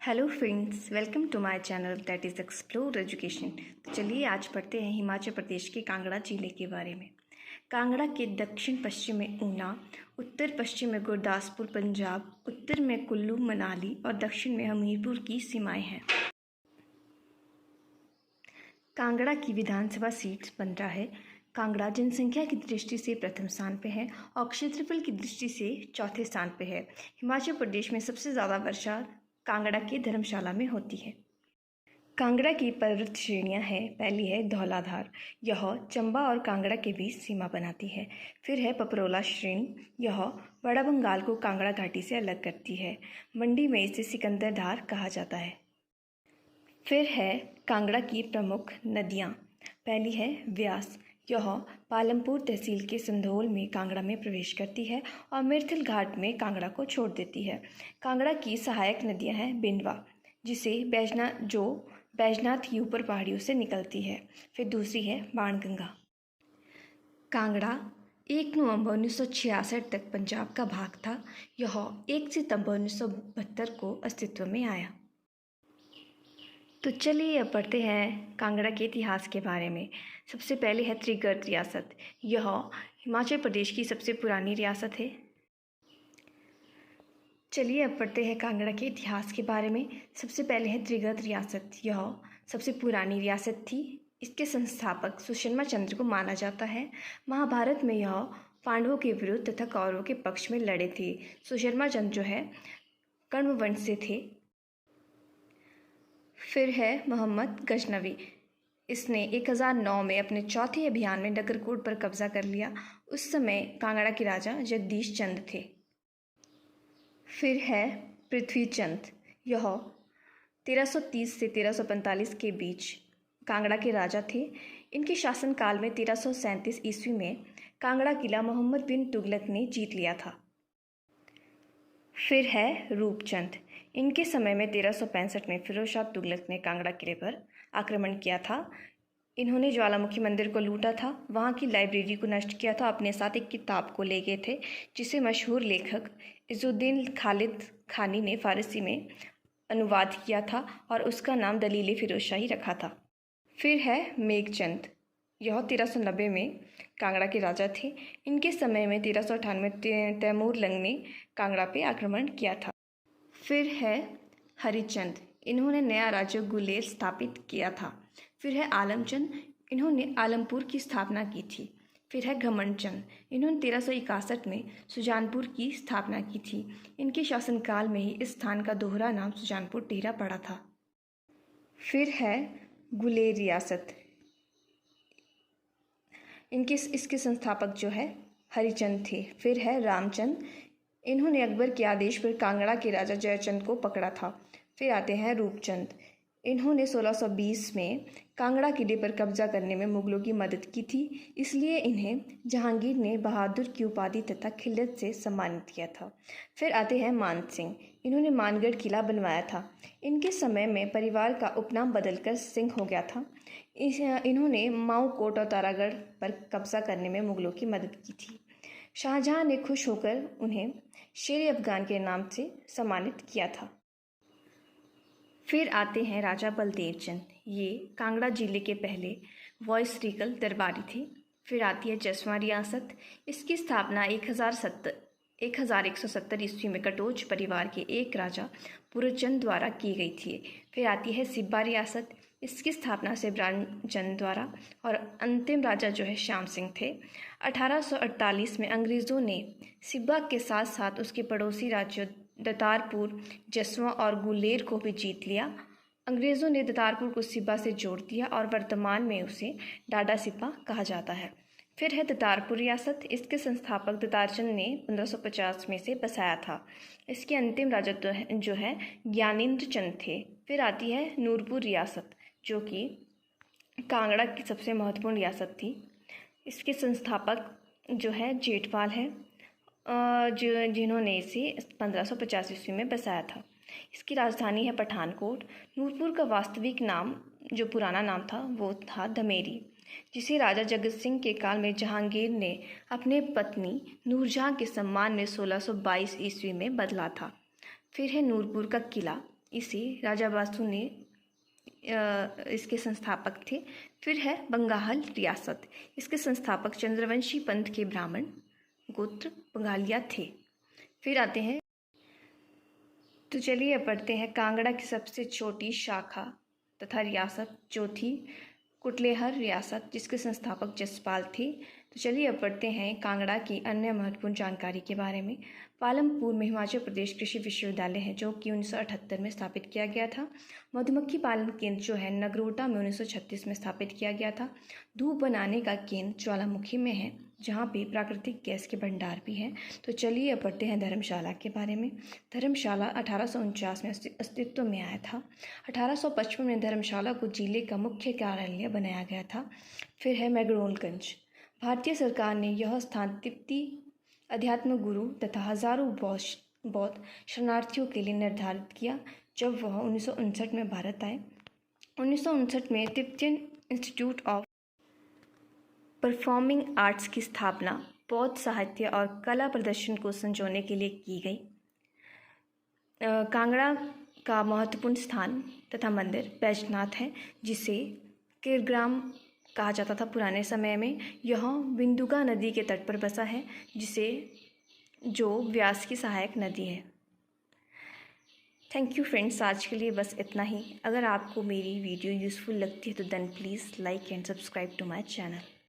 Hello friends, welcome to my channel that is explore education. तो चलिए आज पढ़ते हैं हिमाचल प्रदेश के कांगड़ा जिले के बारे में। कांगड़ा के दक्षिण पश्चिम में ऊना, उत्तर पश्चिम में गुरदासपुर पंजाब, उत्तर में कुल्लू मनाली और दक्षिण में हमीरपुर की सीमाएं हैं। कांगड़ा की विधानसभा सीट 15 है। कांगड़ा जनसंख्या की दृष्टि से प्रथम स्थान पे है और क्षेत्रफल की दृष्टि से चौथे स्थान पे है। हिमाचल प्रदेश में सबसे ज़्यादा वर्षा कांगड़ा के धर्मशाला में होती है। कांगड़ा की पर्वत श्रेणियां हैं। पहली है धौलाधार, यह चंबा और कांगड़ा के बीच सीमा बनाती है। फिर है पपरोला श्रेणी, यह बड़ा बंगाल को कांगड़ा घाटी से अलग करती है। मंडी में इसे सिकंदरधार कहा जाता है। फिर है कांगड़ा की प्रमुख नदियाँ। पहली है व्यास, यह पालमपुर तहसील के संधोल में कांगड़ा में प्रवेश करती है और मिर्थिल घाट में कांगड़ा को छोड़ देती है। कांगड़ा की सहायक नदियाँ हैं बिंडवा, जिसे बैजनाथ की ऊपर पहाड़ियों से निकलती है। फिर दूसरी है बाणगंगा। कांगड़ा 1 नवंबर 1966 तक पंजाब का भाग था। यह 1 सितंबर 1972 को अस्तित्व में आया। तो चलिए अब पढ़ते हैं कांगड़ा के इतिहास के बारे में। सबसे पहले है त्रिगर्त रियासत, यह हिमाचल प्रदेश की सबसे पुरानी रियासत है। चलिए अब पढ़ते हैं कांगड़ा के इतिहास के बारे में। सबसे पहले है त्रिगर्त रियासत, यह सबसे पुरानी रियासत थी। इसके संस्थापक सुशर्मा चंद्र को माना जाता है। महाभारत में यह पांडवों के विरुद्ध तथा कौरवों के पक्ष में लड़े थे। सुशर्मा चंद्र जो है कण्व वंश से थे। फिर है मोहम्मद गजनवी, इसने 1009 में अपने चौथे अभियान में नगरकोट पर कब्जा कर लिया। उस समय कांगड़ा के राजा जगदीश चंद थे। फिर है पृथ्वी चंद, यह 1330 से 1345 के बीच कांगड़ा के राजा थे। इनके शासनकाल में 1337 ईस्वी में कांगड़ा किला मोहम्मद बिन तुगलक ने जीत लिया था। फिर है रूपचंद, इनके समय में 1365 में फिरोज शाह तुगलक ने कांगड़ा किले पर आक्रमण किया था। इन्होंने ज्वालामुखी मंदिर को लूटा था, वहाँ की लाइब्रेरी को नष्ट किया था, अपने साथ एक किताब को ले गए थे जिसे मशहूर लेखक इज़ुद्दीन खालिद खानी ने फ़ारसी में अनुवाद किया था और उसका नाम दलील फिरोजशाही रखा था। फिर है मेघचंद, यह 1390 में कांगड़ा के राजा थे। इनके समय में 1398 में तैमूर लंग ने कांगड़ा पे आक्रमण किया था। फिर है हरिचंद, इन्होंने नया राज्य गुलेर स्थापित किया था। फिर है आलमचंद, इन्होंने आलमपुर की स्थापना की थी। फिर है घमंडचंद, इन्होंने 1361 में सुजानपुर की स्थापना की थी। इनके शासनकाल में ही इस स्थान का दोहरा नाम सुजानपुर टिहरा पड़ा था। फिर है गुलेर रियासत, इसके संस्थापक जो है हरिचंद थे। फिर है रामचंद, इन्होंने अकबर के आदेश पर कांगड़ा के राजा जयचंद को पकड़ा था। फिर आते हैं रूपचंद, इन्होंने 1620 में कांगड़ा किले पर कब्जा करने में मुगलों की मदद की थी, इसलिए इन्हें जहांगीर ने बहादुर की उपाधि तथा खिल्लत से सम्मानित किया था। फिर आते हैं मान सिंह, इन्होंने मानगढ़ किला बनवाया था। इनके समय में परिवार का उपनाम बदलकर सिंह हो गया था। इन्होंने माऊ कोट और तारागढ़ पर कब्जा करने में मुगलों की मदद की थी। शाहजहां ने खुश होकर उन्हें शेर अफगान के नाम से सम्मानित किया था। फिर आते हैं राजा बलदेव चंद, ये कांगड़ा जिले के पहले वॉइसरीकल दरबारी थे। फिर आती है जसवां रियासत, इसकी स्थापना 1170 ईस्वी में कटोच परिवार के एक राजा पूर्णचंद द्वारा की गई थी। फिर आती है सिब्बा रियासत, इसकी स्थापना शिवराम चंद द्वारा और अंतिम राजा जो है श्याम सिंह थे। 1848 में अंग्रेज़ों ने सिब्बा के साथ साथ उसके पड़ोसी राज्यों दतारपुर, जसवां और गुलेर को भी जीत लिया। अंग्रेज़ों ने दतारपुर को सिब्बा से जोड़ दिया और वर्तमान में उसे डाडा सिब्बा कहा जाता है। फिर है दतारपुर रियासत, इसके संस्थापक दतारचंद ने 1550 में से बसाया था। इसके अंतिम राजा जो है ज्ञानेंद्र चंद थे। फिर आती है नूरपुर रियासत, जो कि कांगड़ा की सबसे महत्वपूर्ण रियासत थी। इसके संस्थापक जो है जेठपाल है, जिन्होंने इसे 1550 ईस्वी में बसाया था। इसकी राजधानी है पठानकोट। नूरपुर का वास्तविक नाम, जो पुराना नाम था, वो था धमेरी, जिसे राजा जगत सिंह के काल में जहांगीर ने अपने पत्नी नूरजहां के सम्मान में 1622 ईस्वी में बदला था। फिर है नूरपुर का किला, इसे राजा बासु ने इसके संस्थापक थे। फिर है बंगाल रियासत, इसके संस्थापक चंद्रवंशी पंथ के ब्राह्मण गोत्र बंगालिया थे। फिर आते हैं, तो चलिए अब पढ़ते हैं कांगड़ा की सबसे छोटी शाखा तथा रियासत जो थी कुटलेहर रियासत, जिसके संस्थापक जसपाल थे। तो चलिए अब पढ़ते हैं कांगड़ा की अन्य महत्वपूर्ण जानकारी के बारे में। पालमपुर में हिमाचल प्रदेश कृषि विश्वविद्यालय है जो कि 1978 में स्थापित किया गया था। मधुमक्खी पालन केंद्र जो है नगरोटा में 1936 में स्थापित किया गया था। धूप बनाने का केंद्र ज्वालामुखी में है जहाँ पे प्राकृतिक गैस के भंडार भी हैं। तो चलिए अब पढ़ते हैं धर्मशाला के बारे में। धर्मशाला 1849 में अस्तित्व में आया था। 1855 में धर्मशाला को जिले का मुख्य कार्यालय बनाया गया था। फिर है मैगलोडगंज। भारतीय सरकार ने यह स्थान तिब्बती अध्यात्म गुरु तथा हजारों बौद्ध शरणार्थियों के लिए निर्धारित किया जब वह 1959 में भारत आए। 1959 में Tibetan institute of performing arts की स्थापना बौद्ध साहित्य और कला प्रदर्शन को संजोने के लिए की गई। कांगड़ा का महत्वपूर्ण स्थान तथा मंदिर बैजनाथ है जिसे कीरग्राम कहा जाता था पुराने समय में। यह बिंदुगा नदी के तट पर बसा है जो व्यास की सहायक नदी है। थैंक यू फ्रेंड्स, आज के लिए बस इतना ही। अगर आपको मेरी वीडियो यूज़फुल लगती है तो then please like and subscribe to my channel.